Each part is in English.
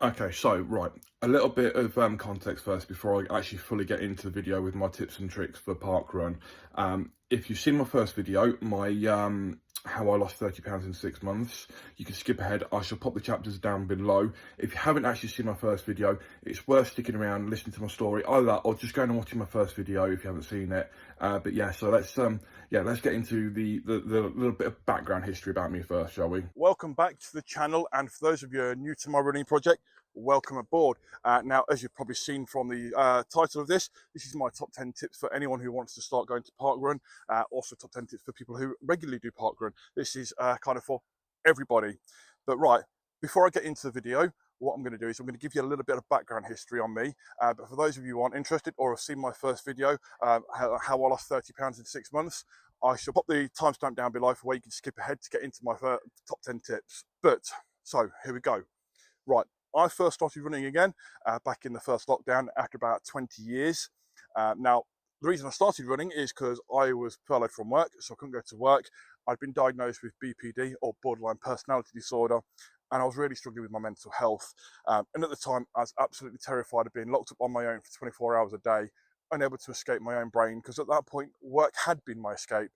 Okay, so right, a little bit of context first before I actually fully get into the video with my tips and tricks for Parkrun. If you've seen my first video, my how I lost 30 pounds in 6 months, you can skip ahead. I shall pop the chapters down below. If you haven't actually seen my first video, it's worth sticking around, listening to my story, either that or just going and watching my first video if you haven't seen it. But yeah, so let's get into the little bit of background history about me first, shall we? Welcome back to the channel, and for those of you who are new to my running project, welcome aboard. Now, as you've probably seen from the title of this is my top 10 tips for anyone who wants to start going to parkrun. Also top 10 tips for people who regularly do parkrun. This is kind of for everybody. But right, before I get into the video, what I'm going to do is I'm going to give you a little bit of background history on me. But for those of you who aren't interested or have seen my first video, how I lost 30 pounds in 6 months, I shall pop the timestamp down below for where you can skip ahead to get into my top 10 tips. But, so here we go. Right, I first started running again back in the first lockdown after about 20 years. Now, the reason I started running is because I was furloughed from work, so I couldn't go to work. I'd been diagnosed with BPD, or borderline personality disorder, and I was really struggling with my mental health. And at the time, I was absolutely terrified of being locked up on my own for 24 hours a day, unable to escape my own brain, because at that point, work had been my escape.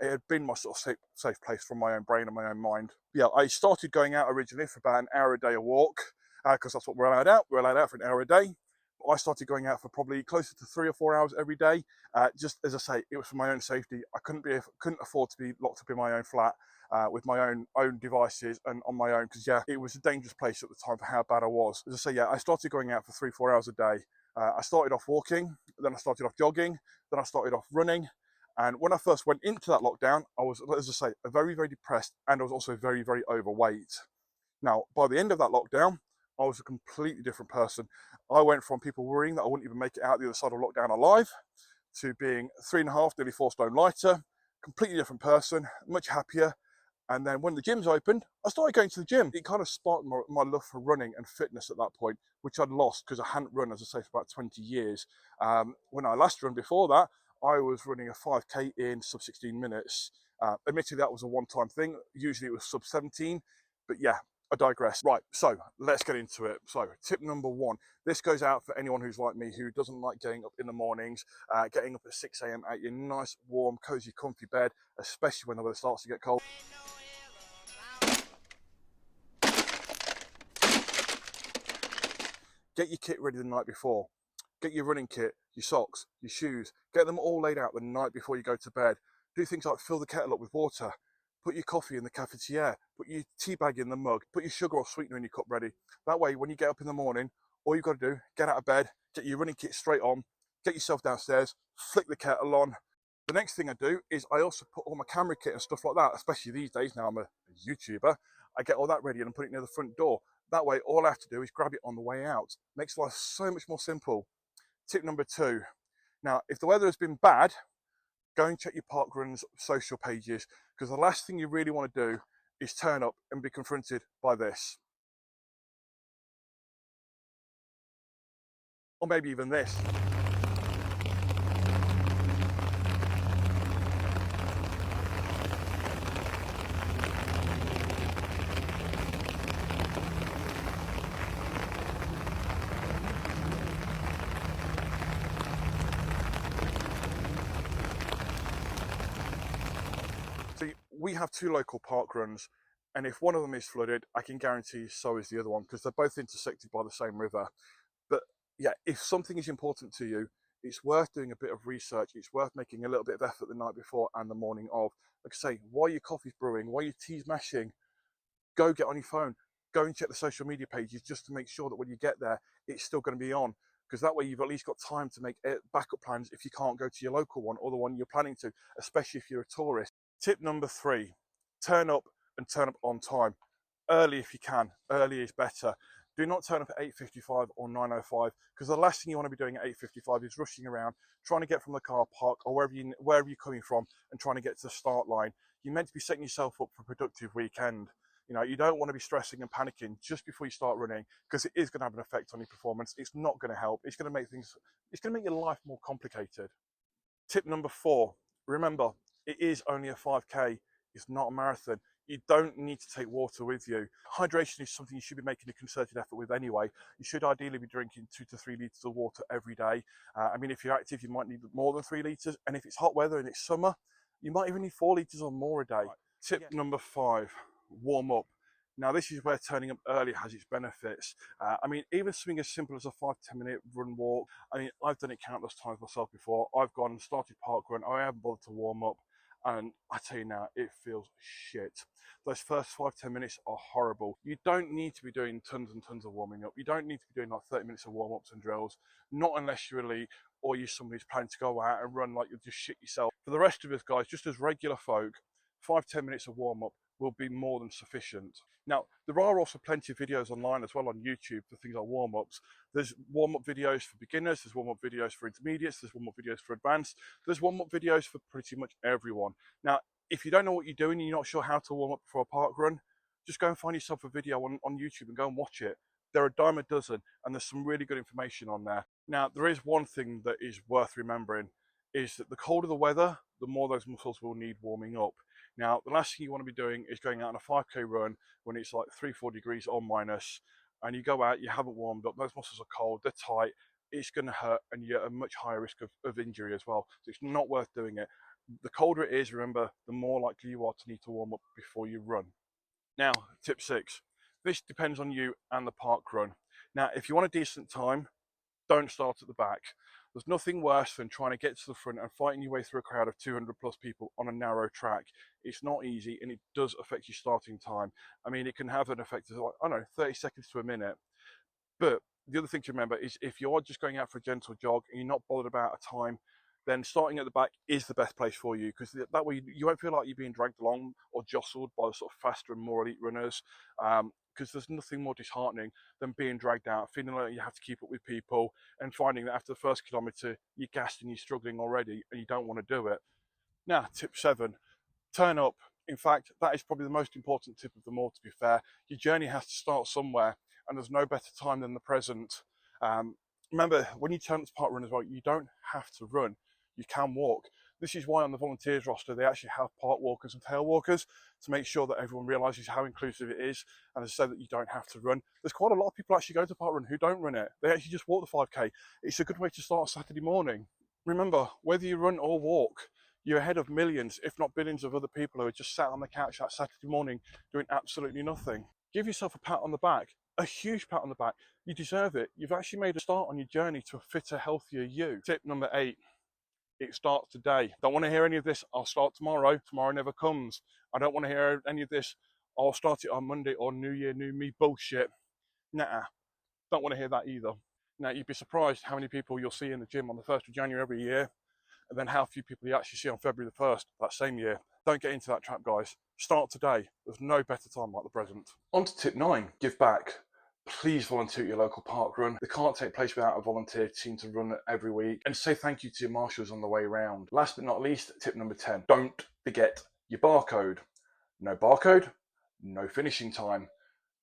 It had been my sort of safe place from my own brain and my own mind. Yeah, I started going out originally for about an hour a day a walk, because that's what we're allowed out. We're allowed out for an hour a day. I started going out for probably closer to 3 or 4 hours every day. Just as I say, it was for my own safety. I couldn't afford to be locked up in my own flat with my own devices and on my own, because yeah, it was a dangerous place at the time for how bad I was. As I say, yeah, I started going out for 3 4 hours a day. I started off walking, then I started off jogging, then I started off running. And when I first went into that lockdown, I was, as I say, very, very depressed, and I was also very, very overweight. Now, by the end of that lockdown, I was a completely different person. I went from people worrying that I wouldn't even make it out the other side of lockdown alive to being 3.5, nearly 4 stone lighter, completely different person, much happier. And then when the gyms opened, I started going to the gym. It kind of sparked my love for running and fitness at that point, which I'd lost because I hadn't run, as I say, for about 20 years. When I last run before that, I was running a 5K in sub 16 minutes. Admittedly, that was a one-time thing. Usually it was sub 17, but yeah, I digress. Right, so let's get into it. So tip number one, this goes out for anyone who's like me, who doesn't like getting up in the mornings, getting up at 6 a.m. out your nice, warm, cozy, comfy bed, especially when the weather starts to get cold. Get your kit ready the night before. Get your running kit, your socks, your shoes, get them all laid out the night before you go to bed. Do things like fill the kettle up with water, put your coffee in the cafetiere, put your tea bag in the mug, put your sugar or sweetener in your cup ready. That way, when you get up in the morning, all you've got to do, get out of bed, get your running kit straight on, get yourself downstairs, flick the kettle on. The next thing I do is I also put all my camera kit and stuff like that, especially these days now I'm a YouTuber, I get all that ready and put it near the front door. That way, all I have to do is grab it on the way out. Makes life so much more simple. Tip number two. Now, if the weather has been bad, go and check your Parkrun's social pages, because the last thing you really want to do is turn up and be confronted by this. Or maybe even this. See, we have 2 local parkruns, and if one of them is flooded, I can guarantee so is the other one, because they're both intersected by the same river. But yeah, if something is important to you, it's worth doing a bit of research. It's worth making a little bit of effort the night before and the morning of. Like I say, while your coffee's brewing, while your tea's mashing, go get on your phone, go and check the social media pages just to make sure that when you get there, it's still going to be on. Because that way you've at least got time to make backup plans if you can't go to your local one or the one you're planning to, especially if you're a tourist. Tip number 3, turn up and turn up on time. Early if you can, early is better. Do not turn up at 8:55 or 9:05, because the last thing you want to be doing at 8:55 is rushing around, trying to get from the car park or wherever you're coming from and trying to get to the start line. You're meant to be setting yourself up for a productive weekend. You know, you don't want to be stressing and panicking just before you start running, because it is going to have an effect on your performance. It's not going to help. It's going to make your life more complicated. Tip number 4, remember, it is only a 5K. It's not a marathon. You don't need to take water with you. Hydration is something you should be making a concerted effort with anyway. You should ideally be drinking 2 to 3 litres of water every day. I mean, if you're active, you might need more than 3 litres. And if it's hot weather and it's summer, you might even need 4 litres or more a day. Right. Tip number 5, warm up. Now, this is where turning up early has its benefits. I mean, even something as simple as a 5 to 10 minute run walk. I mean, I've done it countless times myself before. I've gone and started parkrun. I haven't bothered to warm up. And I tell you now, it feels shit. Those first 5 to 10 minutes are horrible. You don't need to be doing tons and tons of warming up. You don't need to be doing like 30 minutes of warm-ups and drills, not unless you're elite or you're somebody who's planning to go out and run like you'll just shit yourself. For the rest of us guys, just as regular folk, 5 to 10 minutes of warm-up will be more than sufficient. Now, there are also plenty of videos online as well on YouTube for things like warm-ups. There's warm-up videos for beginners, there's warm-up videos for intermediates, there's warm-up videos for advanced, there's warm-up videos for pretty much everyone. Now, if you don't know what you're doing and you're not sure how to warm up before a park run, just go and find yourself a video on YouTube and go and watch it. There are a dime a dozen and there's some really good information on there. Now, there is one thing that is worth remembering, is that the colder the weather, the more those muscles will need warming up. Now, the last thing you want to be doing is going out on a 5k run when it's like 3-4 degrees or minus, and you go out, you haven't warmed up, those muscles are cold, they're tight, it's going to hurt, and you're at a much higher risk of injury as well. So it's not worth doing it. The colder it is, remember, the more likely you are to need to warm up before you run. Now, tip 6. This depends on you and the park run. Now, if you want a decent time, don't start at the back. There's nothing worse than trying to get to the front and fighting your way through a crowd of 200 plus people on a narrow track. It's not easy and it does affect your starting time. I mean, it can have an effect of, like, I don't know, 30 seconds to a minute. But the other thing to remember is if you are just going out for a gentle jog and you're not bothered about a time, then starting at the back is the best place for you, because that way you won't feel like you're being dragged along or jostled by the sort of faster and more elite runners. Because there's nothing more disheartening than being dragged out, feeling like you have to keep up with people and finding that after the first kilometre you're gassed and you're struggling already and you don't want to do it. Now, tip 7, turn up. In fact, that is probably the most important tip of them all, to be fair. Your journey has to start somewhere, and there's no better time than the present. Remember, when you turn up to parkrun as well, you don't have to run. You can walk. This is why on the volunteers roster, they actually have park walkers and tail walkers to make sure that everyone realises how inclusive it is, and so that you don't have to run. There's quite a lot of people actually go to parkrun who don't run it. They actually just walk the 5k. It's a good way to start a Saturday morning. Remember, whether you run or walk, you're ahead of millions, if not billions, of other people who are just sat on the couch that Saturday morning doing absolutely nothing. Give yourself a pat on the back, a huge pat on the back. You deserve it. You've actually made a start on your journey to a fitter, healthier you. Tip number 8. It starts today. Don't want to hear any of this, I'll start tomorrow. Tomorrow never comes. I don't want to hear any of this, I'll start it on Monday or New Year, New Me bullshit. Nah, don't want to hear that either. Now, you'd be surprised how many people you'll see in the gym on the 1st of January every year, and then how few people you actually see on February the 1st that same year. Don't get into that trap, guys. Start today. There's no better time like the present. On to tip 9, give back. Please volunteer at your local park run. They can't take place without a volunteer team to run it every week. And say thank you to your marshals on the way around. Last but not least, tip number 10. Don't forget your barcode. No barcode, no finishing time.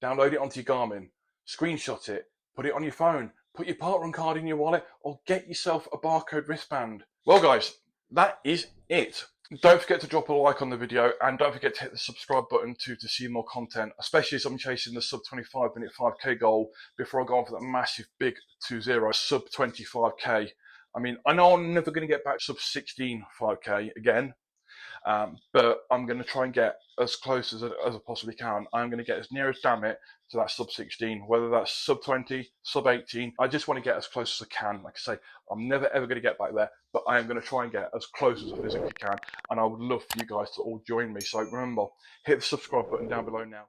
Download it onto your Garmin, screenshot it, put it on your phone, put your parkrun card in your wallet, or get yourself a barcode wristband. Well guys, that is it. Don't forget to drop a like on the video, and don't forget to hit the subscribe button too to see more content, especially as I'm chasing the sub 25 minute 5k goal before I go on for that massive big 2-0 sub 25k. I mean, I know I'm never going to get back sub 16 5k again, but I'm going to try and get as close as I possibly can. I'm going to get as near as damn it to that sub 16, whether that's sub 20, sub 18. I just want to get as close as I can. Like I say, I'm never ever going to get back there, but I am going to try and get as close as I physically can. And I would love for you guys to all join me. So remember, hit the subscribe button down below now.